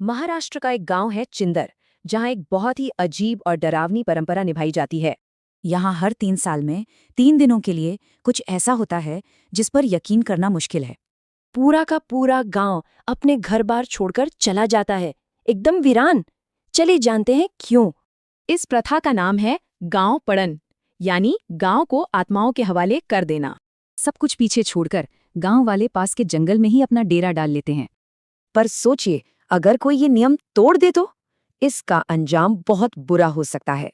महाराष्ट्र का एक गांव है चिंदर, जहां एक बहुत ही अजीब और डरावनी परंपरा निभाई जाती है। यहाँ हर 3 साल में 3 दिनों के लिए कुछ ऐसा होता है जिस पर यकीन करना मुश्किल है। पूरा का पूरा गांव अपने घर बार छोड़कर चला जाता है, एकदम वीरान। चलिए जानते हैं क्यों। इस प्रथा का नाम है गांव पड़न, यानी गांव को आत्माओं के हवाले कर देना। सब कुछ पीछे छोड़कर गांव वाले पास के जंगल में ही अपना डेरा डाल लेते हैं। पर सोचिए, अगर कोई ये नियम तोड़ दे तो इसका अंजाम बहुत बुरा हो सकता है।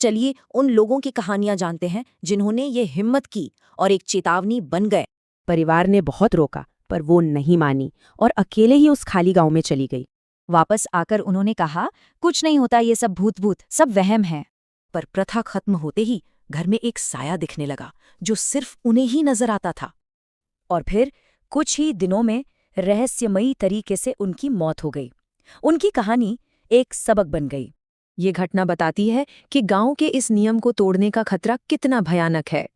चलिए उन लोगों की कहानियां जानते हैं जिन्होंने ये हिम्मत की और एक चेतावनी बन गए। परिवार ने बहुत रोका, पर वो नहीं मानी और अकेले ही उस खाली गांव में चली गई। वापस आकर उन्होंने कहा, कुछ नहीं होता, ये सब भूत सब वहम है। पर प्रथा खत्म होते ही घर में एक साया दिखने लगा जो सिर्फ उन्हें ही नजर आता था। और फिर कुछ ही दिनों में रहस्यमयी तरीके से उनकी मौत हो गई। उनकी कहानी एक सबक बन गई। ये घटना बताती है कि गांव के इस नियम को तोड़ने का खतरा कितना भयानक है।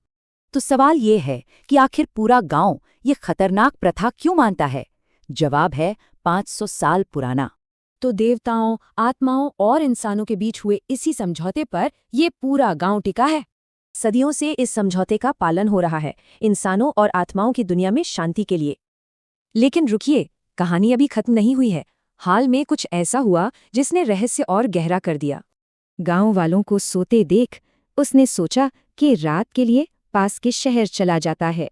तो सवाल ये है कि आखिर पूरा गांव ये खतरनाक प्रथा क्यों मानता है? जवाब है 500 साल पुराना। तो देवताओं, आत्माओं और इंसानों के बीच हुए इसी समझौते पर ये पूरा गांव टिका है। सदियों से इस समझौते का पालन हो रहा है, इंसानों और आत्माओं की दुनिया में शांति के लिए। लेकिन रुकिए, कहानी अभी खत्म नहीं हुई है। हाल में कुछ ऐसा हुआ जिसने रहस्य और गहरा कर दिया। गांव वालों को सोते देख उसने सोचा कि रात के लिए पास के शहर चला जाता है।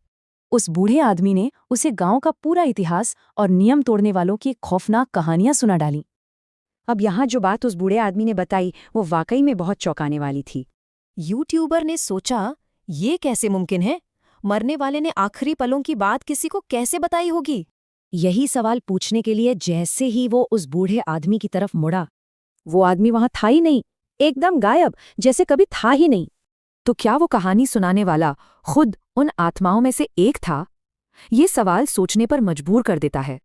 उस बूढ़े आदमी ने उसे गांव का पूरा इतिहास और नियम तोड़ने वालों की खौफनाक कहानियां सुना डाली। अब यहाँ जो बात उस बूढ़े आदमी ने बताई वो वाकई में बहुत चौंकाने वाली थी। यूट्यूबर ने सोचा, ये कैसे मुमकिन है? मरने वाले ने आखिरी पलों की बात किसी को कैसे बताई होगी? यही सवाल पूछने के लिए जैसे ही वो उस बूढ़े आदमी की तरफ मुड़ा, वो आदमी वहां था ही नहीं, एकदम गायब, जैसे कभी था ही नहीं। तो क्या वो कहानी सुनाने वाला खुद उन आत्माओं में से एक था? ये सवाल सोचने पर मजबूर कर देता है।